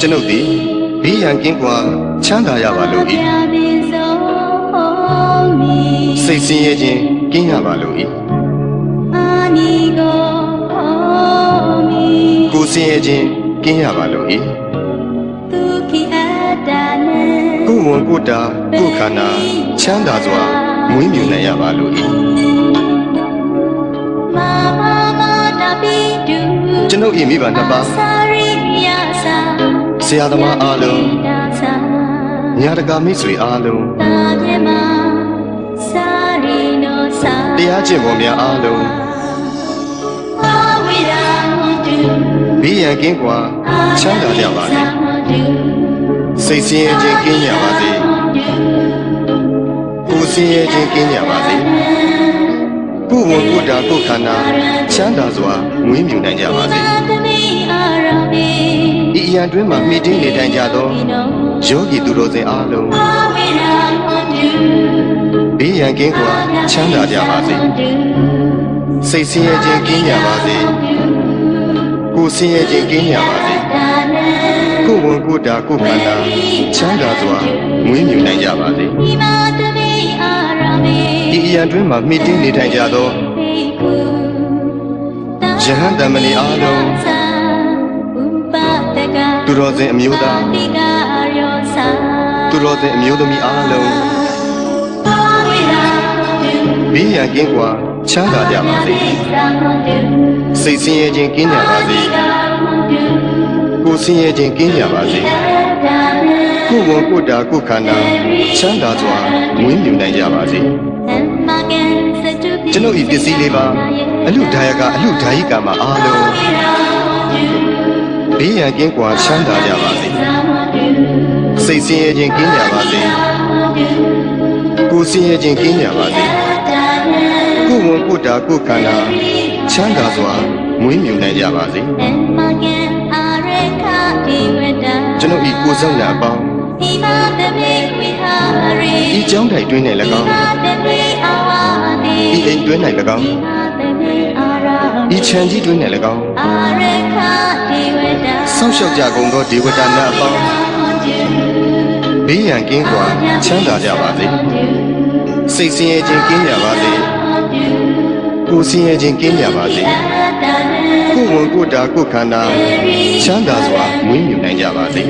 ကျွန်ုပ်သည်ဘေးရန်ကင်းကွာချမ်းသာရပါလို့၏စိတ်ဆင်းရဲခြင်းကင်းရပါလို့၏ကိုယ်ဆင်းရဲခြင်းကင်းရပါလို့၏ကိုယ်ဝန်ကိုယ်တာကိုယ်ခန္ဓာချမ်းသာစွာမွေးမြူနိုင်ရပါလို့၏ကျွန်ုပ်၏မိဘနှစ်ပါးဆရာသမားအားလုံးညာတကာမိတ်ဆွေအားလုံးတရားကျင့်ပေါ်များအားလုံးဘေးရန်ကင်းကွာချမ်းသာကြပါစေစိတ်ဆင်းရဲခြင်းကင်းကြပါစေကိုယ်ဆင်းရဲခြင်းကင်းကြပါစေကိုယ်ဝန်ကိုယ်တာကိုယ်ခန္ဓာချမ်းသာစွာမွေးမြူနိုင်ကြပါစေဤအရန်တွင်မှမိတင်းနေထိုင်ကြသောယောဂီသူတော်စင်အားလုံးဘေးရန်ကင်းကွာချမ်းသာကြပါစေစိတ်ဆင်းရဲခြင်းကင်းကြပါစေကိုယ်ဆင်းရဲခြင်းကင်းကြပါစေကိုယ်ဝန်ကိုယ်တာကိုယ်ခန္ဓာချမ်းသာစွာမွေးမြူနိုင်ကြပါစေဤအရန်တွင်မှမိတင်းနေထိုင်ကြသောယဟန်တမဏီအားလုံးသူတော်စင်အမျိုးသားသူတော်စင်အမျိုးသမီးအားလုံးဘေးရန်ကင်းကွာချမ်းသာကြပါစေစိတ်ဆင်းရဲခြင်းကင်းကြပါစေကိုယ်ဆင်းရဲခြင်းကင်းကြပါစေကိုယ်ဝန်ကိုယ်တာကိုယ်ခန္ဓာချမ်းသာစွာမွေးမြူနိုင်ကြပါစေကျွန်ုပ်ဤပစ္စည်းလေးပါအလူဒါယကအလူဒါယိကာမအားလုံးဘေးရန်ကင်းကွာချမ်းသာကြပါစေစိတ်ဆင်းရဲခြင်းကင်းကြပါစေကိုယ်ဆင်းရဲခြင်းကင်းကြပါစေကိုယ်ဝန်ကိုယ်တာကိုယ်ခန္ဓာချမ်းသာစွာမွေးမြူနိုင်ကြပါစေကျွန်ုပ်ဤကိုယ်ဆောင်ရာအပေါင်းဤကျောင်းတိုင်တွင်၌၎င်းဤအိမ်တွင်၌၎င်းဤခြံကြီးတွင်၌၎င်းဆောက်ရှောက်ကြကုန်သောဒေဝတာများအပေါင်းဘေးရန်ကင်းကွာချမ်းသာကြပါစေစိတ်ဆင်းရဲခြင်းကင်းကြပါစေကိုယ်ဆင်းရဲခြင်းကင်းကြပါစေကိုယ်ဝန်ကိုယ်တာကိုယ်ခန္ဓာချမ်းသာစွာမွေးမြူနိုင်ကြပါစေ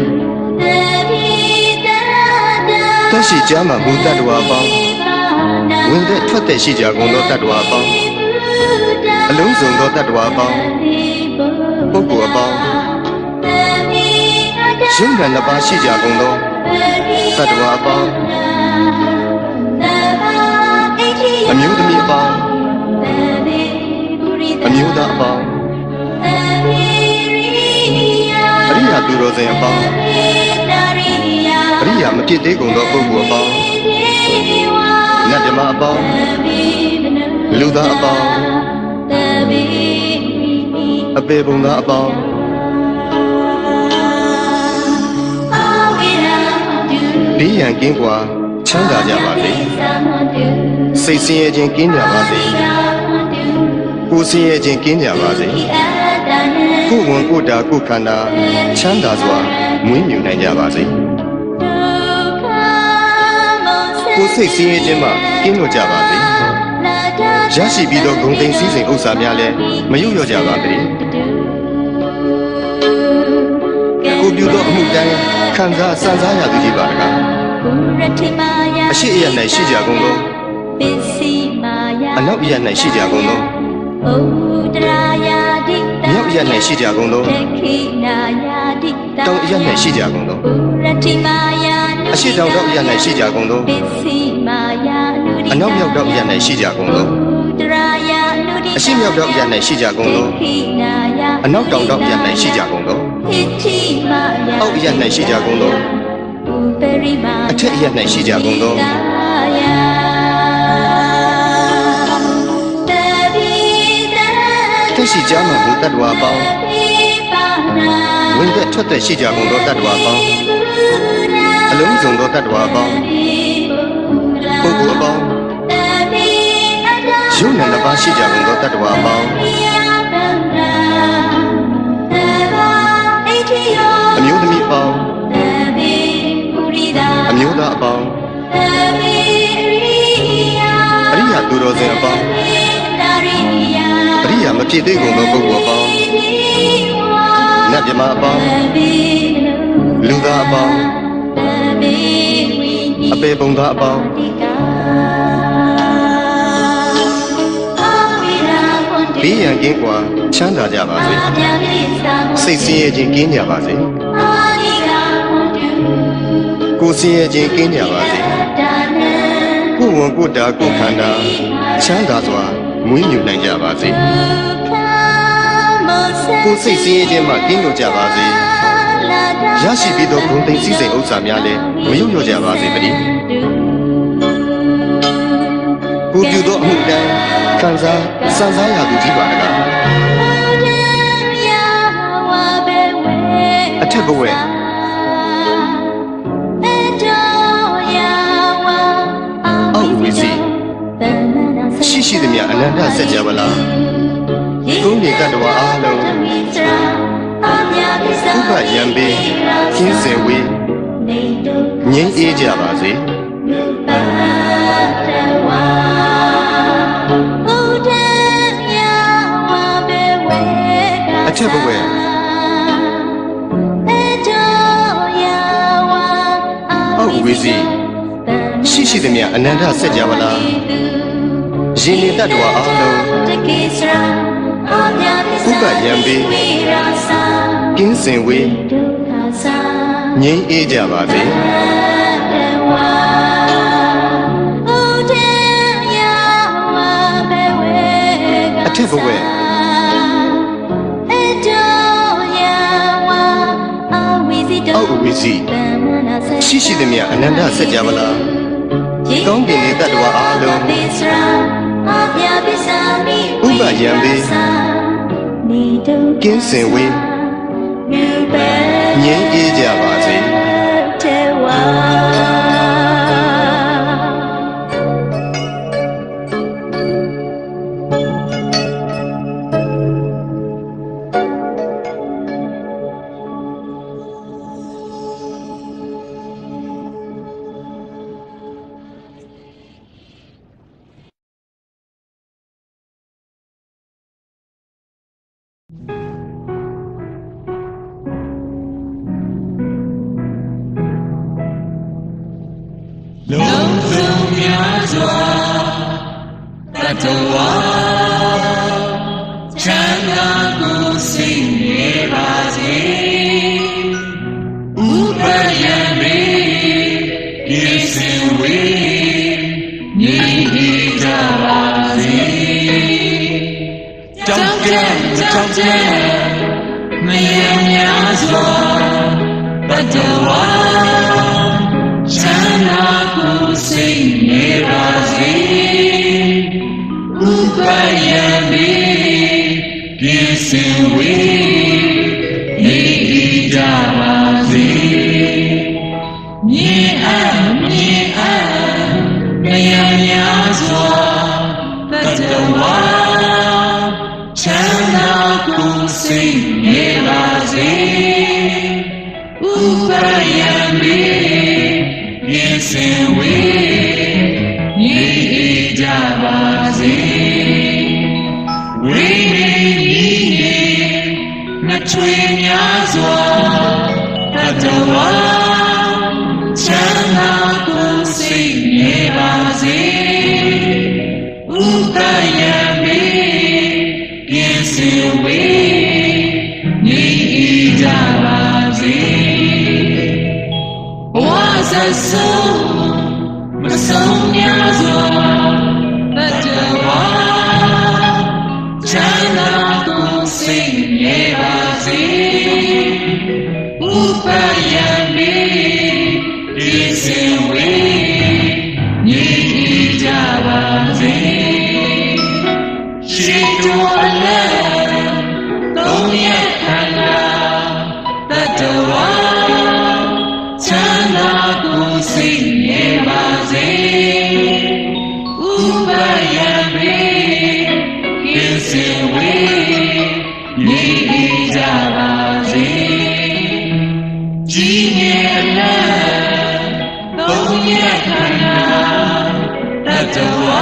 တက်ရှိကြမှာဘုဒ္ဓတ္တဝါပေါင်းဝင်တဲ့ထွက်တဲ့ရှိကြကုန်သောတတ္တဝါပေါင်းအလုံးစုံသောတတ္တဝါပေါင်းပုဂ္ဂိုလ်အပေါင်းရုပ်နာနှစ်ပါးရှိကြကုန်သောတတ္တဝါပေါင်းအမျိုးသမီးအပေါင်းအမျိုးသားအပေါင်းအရိယာသူတော်စင်အပေါင်းအရိယာမဖြစ်သေးကုန်သောပုဂ္ဂိုလ်အပေါင်းနတ်ဓမ္မအပေါင်းလူသားအပေါင်းအပေပုံသားအပေါင်းဘေးရန်ကင်းကွာချမ်းသာကြပါစေစိတ်ဆင်းရဲခြင်းကင်းကြပါစေကိုယ်ဆင်းရဲခြင်းကင်းကြပါစေကိုယ်ဝန်ကိုယ်တာကိုယ်ခန္ဓာချမ်းသာစွာမွေးမြူနိုင်ကြပါစေကိုယ်စိတ်ဆင်းရဲခြင်းမှကင်းလွတ်ကြပါစေရရှိပြီးသောဂုဏ်သိမ်းစည်းစိမ်ဥစ္စာများလည်းမယုတ်လျော့ကြပါစေကိုပြုသောအမှုတိုင်းခံစားစံစားရသူကြီးပါတကားအရှိအယ၌ရှိကြကုန်သောအနောက်အယ၌ရှိကြကုန်သောမြောက်အယ၌ရှိကြကုန်သောတောင်အယ၌ရှိကြကုန်သောအရှိတောင်တောင်အယ၌ရှိကြကုန်သောအနောက်မြောက်တောင်အယ၌ရှိကြကုန်သောအရှိမြောက်တောင်အယ၌ရှိကြကုန်သောအနောက်တောင်တောင်အယ၌ရှိကြကုန်သောအောက်အယ၌ရှိကြကုန်သောအထက်အယ၌ရှိကြကုန်သောတက်ရှိကြမှာဘုတ္တဝါပေါင်းဝင်သက်ထွက်သက်ရှိကြကုန်သောတတ္တဝါပေါင်းအလုံးစုံသောတတ္တဝါပေါင်းပုဂ္ဂိုလ်အပေါင်းရုပ်နာနှစ်ပါးရှိကြကုန်သောတတ္တဝါပေါင်းအမျိုးသမီးပေါင်း တော်စင်အပေါင်းပရိယာမဖြစ်သေးကုန်သောပုဂ္ဂိုလ်အပေါင်းနတ်မြမအပေါင်းလူသားအပေါင်းအပေပုံသားအပေါင်းဘေးရန်ကင်းကွာချမ်းသာကြပါစေစိတ်ဆင်းရဲခြင်းကင်းကြပါစေကိုယ်ဆင်းရဲခြင်းကင်းကြပါစေကိုယ်ဝန်ကိုယ်တာကိုယ်ခန္ဓာချမ်းသာစွာမွေးမြူနိုင်ကြပါစေကိုယ်စိတ်ဆင်းရဲခြင်းမှကင်းလွတ်ကြပါစေရရှိပြီးသောဂုဏ်သိမ်းစည်းစိမ်ဥစ္စာများလည်းမယုတ်လျော့ကြပါစေတည်းကိုပြုသောအမှုတိုင်းခံစားစံစားရသူကြီးပါတကားအထက်ဘဝအောက်ဝိစီရှိသည်များအနန္တဆက်ကြပါလားကုန်းမြေကတ္တဝါအားလုံးဥပယံပေကျင်းစင်ဝေးငြိမ်းအေးကြပါစေအထက်ဘဝအောက်ဝိစီရှိသည်များအနန္တဆက်ကြပါလားရင်နေတ္တဝါအားလုံးဥပယံပေကင်းစင်ဝေးငြိမ်းအေးကြပါစေအထက်ဘဝအောက်ဝိစီရှိသည်များအနန္တဆက်ကြပါလားကောင်းကင်နေတ္တဝါအားလုံးဥပယံပေကင်းစင်ဝေးငြိမ်းအေးကြပါစေလုံးစုံများစွာတတဝါချမ်းသာကိုစိတ်နေပါစေဥပယံမေဒီစင်ဝေးငြိမ်းအေးကြပါစေကြောင့်ကြဲမယံများစွာတတဝါချမ်းသာကိုစိတ်နေပါစေဥပယံမေဒီစင်ဝေးနေကြပါစေမြေအပ်မယံများစွာတတဝါချမ်းသာကိုစိတ်နေပါစေဥပယံမေဒီစင်ဝေးနေကြပါစေဝိနေဤနှစ်ချွေများစွာတတဝါချမ်းသာကိုစိတ်နေပါစေဥပယံမေဒီစင်ဝေးနေကြပါစေဆဆုံးမဆုံးများစွာတတဝါချမ်းသာကိုစိတ်နေပါစေဥပယံမေဒီစင်ဝေးနေကြပါစေရှိတော်အလတ်သုံးရခန္ဓာတတဝါချမ်းသာကိုစိတ်နေပါစေဥပယံမေကင်းစင်ဝေးနေကြပါစေကြီးငယ်အလတ်သုံးရခန္ဓာတတဝါ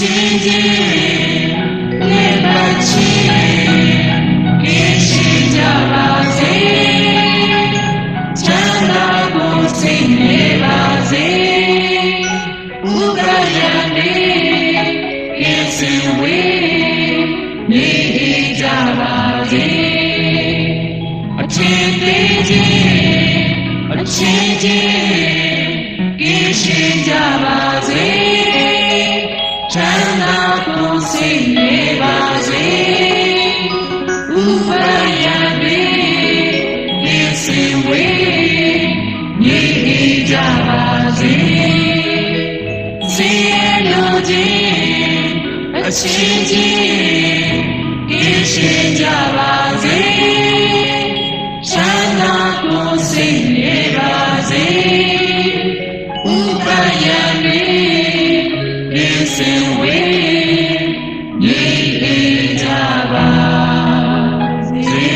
ချင်းချင်းလက်ပတ်ချင်းကင်းရှင်းကြပါစေချမ်းသာကိုစိတ်နေပါစေဥပယံနေကင်းစင်ဝေးနေကြပါစေအချင်းသေးချင်းအချင်းချင်းကင်းရှင်းကြပါစေချမ်းသာကိုစိတ်နေပါစေဥပယံနေကင်းစင်ဝေးနေကြပါစေစေလိုခြင်းအချင်းချင်းကင်းရှင်းကြပါစေချမ်းသာကိုစိတ်နေပါစေဥပယံနေကင်းစင်ဝေးနေကြပါစေ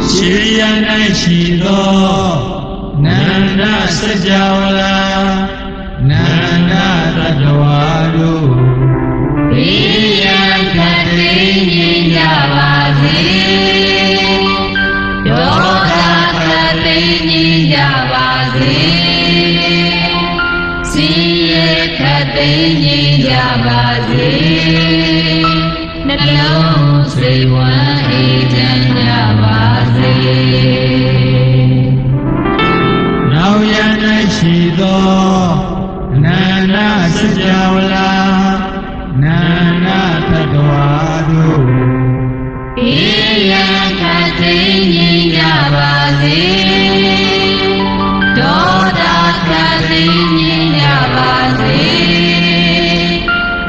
ရှိရ၌ရှိသောနန္ဒစကြာဝဠာနန္ဒတတဝါတို့ဘေးရန်ခတ်သိမ်းကြပါစေဒေါသခတ်သိမ်းကြပါစေဆင်းရဲခတ်သိမ်းကြပါစေနှလုံးစိတ်ဝမ်းအေးချမ်းကြပါစေနောက်ရ၌ရှိသောနန္ဒစကြာဝဠာနန္ဒတတဝါတို့ဘေးရန်ခတ်သိမ်းကြပါစေဒေါသခတ်သိမ်းကြပါစေ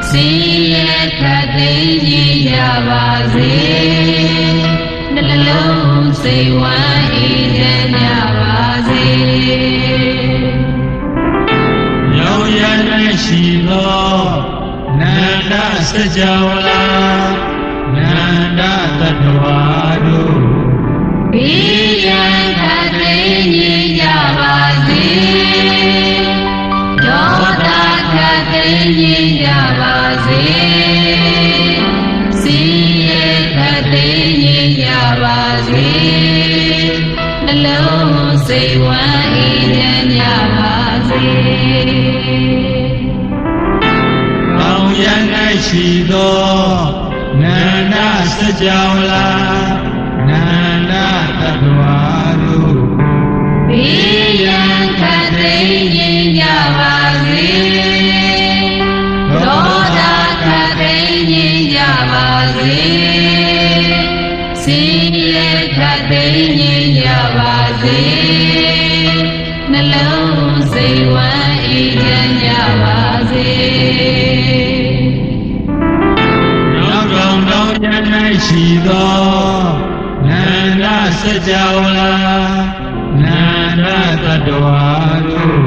ဆင်းရဲခတ်သိမ်းကြပါစေနှလုံးစိတ်ဝမ်းအေးချမ်းကြပါစေရောက်ရ၌ရှိသောနန္ဒစကြာဝဠာနန္ဒတတဝါတို့ဘေးရန်ခတ်သိမ်းကြပါစေဒေါသခတ်သိမ်းကြပါစေဆင်းရဲခတ်သိမ်းကြပါစေနှလုံးစိတ်ဝမ်းအေးချမ်းကြပါစေကောင်းရ၌ရှိသောနန္ဒစကြာဝဠာနန္ဒတတဝါတို့ဘေးရန်ခတ်သိမ်းကြပါစေဒေါသခတ်သိမ်းကြပါစေဆင်းရဲခတ်သိမ်းကြပါစေနှလုံးစိတ်ဝမ်းအေးချမ်းကြပါစေနောက်တော်တော်ရ၌ရှိသောနန္ဒစကြာဝဠာနန္ဒတတဝါတို့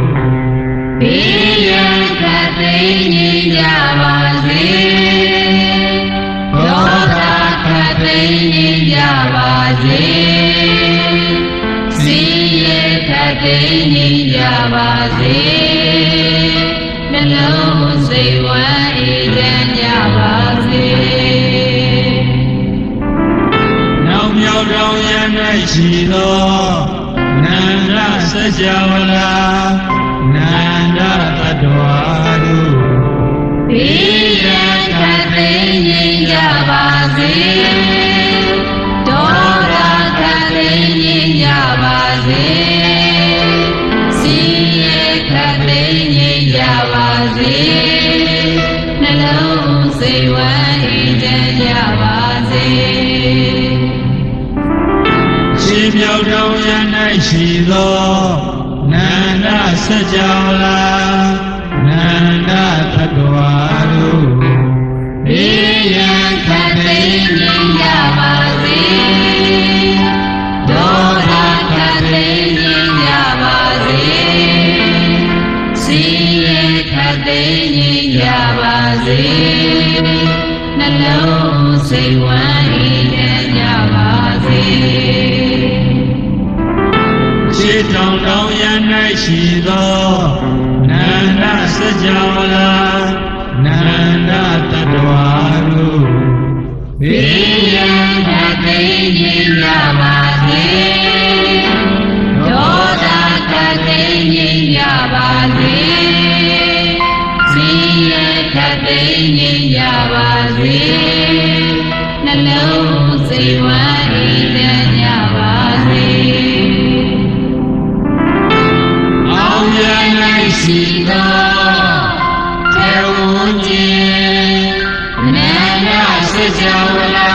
ဘေးရန်ခတ်သိမ်းကြပါစေဒေါသခတ်သိမ်းကြပါစေဆင်းရဲခတ်သိမ်းကြပါစေနှလုံးစိတ်ဝမ်းအေးချမ်းကြပါစေနောက်မြောက်တော်ရ၌ရှိသောနန္ဒစကြာဝဠာနန္ဒတတဝါတို့ဘေးရန်ခတ်သိမ်းကြပါစေဒေါသခတ်သိမ်းကြပါစေဆင်းရဲခတ်သိမ်းကြပါစေနှလုံးစိတ်ဝမ်းအေးချမ်းကြပါစေရှိမြောက်တော်ရ၌ရှိသောနန္ဒစကြာဝဠာနန္ဒတတဝါတို့ဘေးရန်ခတ်သိမ်းကြပါစေဒေါသခတ်သိမ်းကြပါစေဆင်းရဲခတ် သိရင်ရပါစေနှလုံးစိတ်ဝမ်းရည်ကြပါစေရှေးတောင်တောင်ရ၌ရှိသောနန္ဒစကြာဝဠာနန္ဒတတ္တဝါတို့ဘေးရန်ခတ်သိရင်ရပါစေဒေါသခတ်သိရင်ရပါစေဆင်းရဲခတ်သိရင်ရပါစေနှလုံးစိတ်ဝမ်းရည်ကြပါစေအောင်ရ၌ရှိသောထေဝံခြင်းနန္ဒစကြာဝဠာ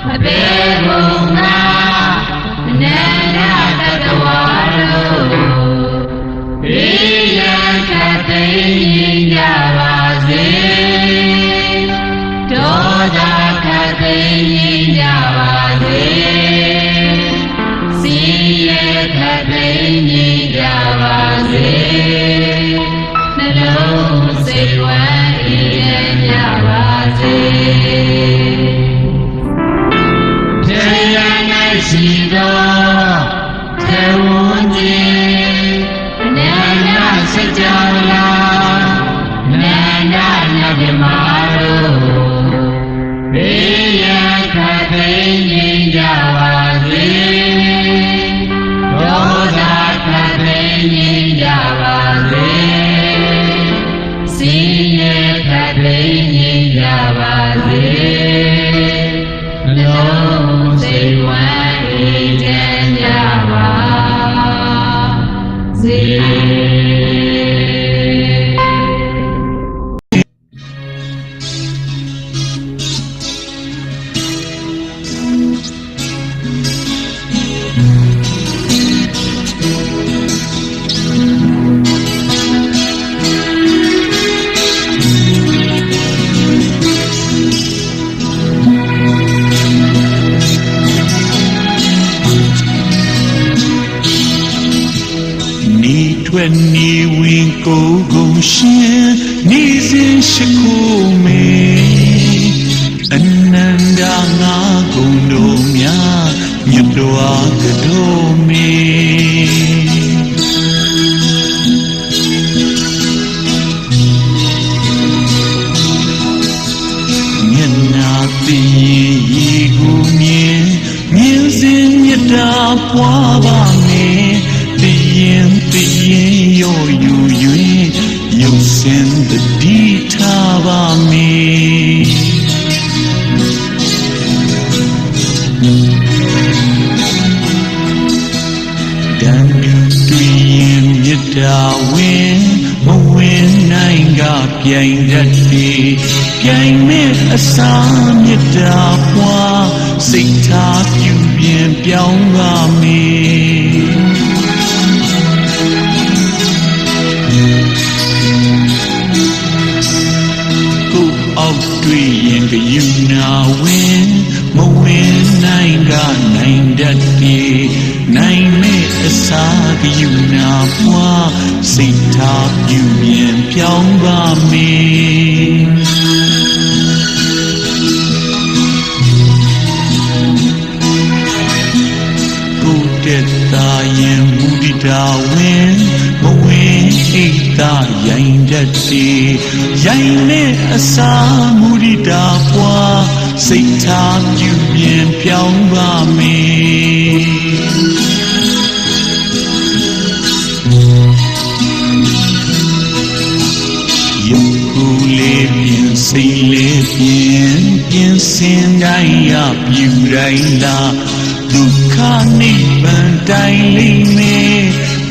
မပေဘုံနာနန္ဒတတ္တဝါတို့ဘေးရန်ခတ်သိရင်ကြပါစေဒေါသခတ်သိရင်ကြပါစေဆင်းရဲခတ်သိရင်ကြပါစေနှလုံးစိတ်ဝမ်းရည်ကြပါစေထေရ၌ရှိသောထေဝံခြင်းနန္ဒစကြာဝဠာနန္ဒမြတ်မြမာတို့ဘေးရန်ခတ်သိရင်ကြပါစေဒေါသခတ်သိရင်ကြပါစေဆင်းရဲခတ်သိရင်ကြပါစေနှလုံးစိတ်ဝမ်းရည်ကြပါစေ ထွက်နေဝင်ကိုယ်ကုန်ရှင်နေစဉ်ရှိခိုးမေအနန္တငါကုန်တို့များမြတ်တော်ကတော်မေမျက်နာသိရေကိုမြင်မြင်စဉ်မြတ်တာပွားပါမေသိရင်ရောယူ၍ရုပ်စင်တတိထားပါမေတန်တွေ့ရင်မြတ်တာဝင်မဝင်နိုင်ကပြိုင်တတ်သည်ပြိုင်မဲ့အစာမြတ်တာပွားစိတ်ထားပြုပြင်ပြောင်းပါမေတွေ့ရင်ကယူနာဝင်မဝင်နိုင်ကနိုင်တတ်သည်နိုင်မဲ့အစာကယူနာပွားစိတ်ထားပြုပြင်ပြောင်းပါမေကိုတက်တာရင်မူဒီတာဝင်မဝင်အိတ်သာရိုင်တတ်သည်ရိုင်နဲ့အစာမူဒီတာပွားစိတ်ထားပြုပြင်ပြောင်းပါမေရုပ်ကိုယ်လေးပြင်စိတ်လေးပြင်စင်တိုင်းရပြူတိုင်းသာဒုက္ခနိဗ္ဗာန်တိုင်းလိမ့်မေ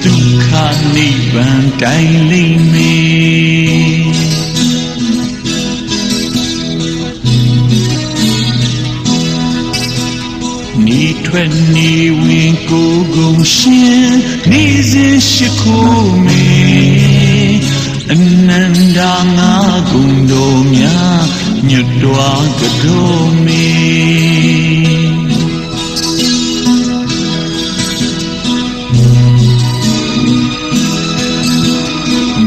ဒုက္ခနိဗ္ဗာန်တိုင်းလိမ့်မေနေထွက်နေဝင်ကိုယ်ကုန်ရှင်နေစဉ်ရှိခိုးမေအနန္တငါကုန်တော်များညွတ်တော်ကတော်မေ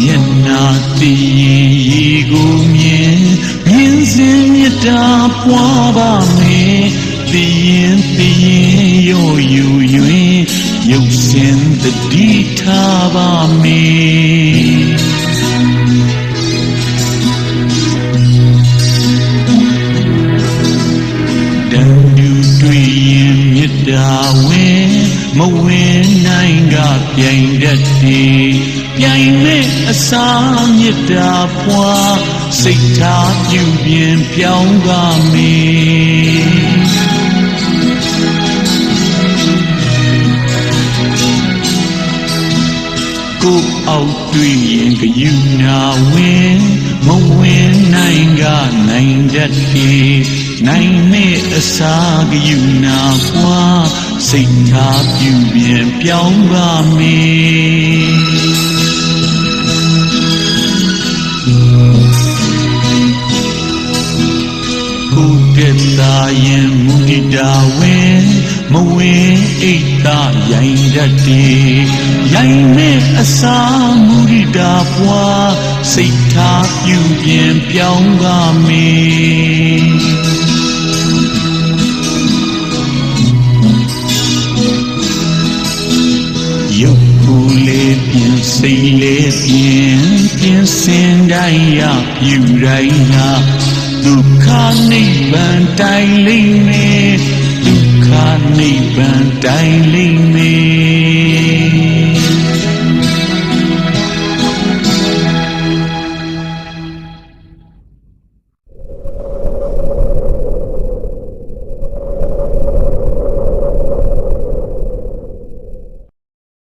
မျက်နှ နာတည်ရင်ရေကိုမြင်စဉ်မြတ်တာပွားပါမယ်တည်ရင်ရောယူ၍ရုပ်ရှင်တတိထားပါမယ်တန်တူတွေ့ရင်မြတ်တာဝင်မဝင်နိုင်ကပြိုင်တတ်တယ်ပြိုင်မဲ့အစာမြတ်တာပွားစိတ်ထားပြုပြင်ပြောင်းပါမယ်ကိုယ်အောက်တွေ့ရင်ကယူနာဝင်မဝင်နိုင်ကနိုင်တတ်တယ်နိုင်မဲ့အစာကယူနာပွားစိတ်ထားပြုပြင်ပြောင်းပါမယ်ကိုယ်တက်တာရင်မူတည်တာဝင်မဝင်အိတ်သာရိုင်တတ်တယ်ရိုင်မဲ့အစာမူတည်တာပွားစိတ်ထားပြုပြင်ပြောင်းပါမယ်ရုပ်ကိုယ်လေးပြင်စိတ်လေးပြင်စင်တိုင်းရပြုတိုင်းရဒုက္ခနိဗ္ဗာန်တိုင်လိမ့်မယ်ဒုက္ခနိဗ္ဗာန်တိုင်လိမ့်မယ်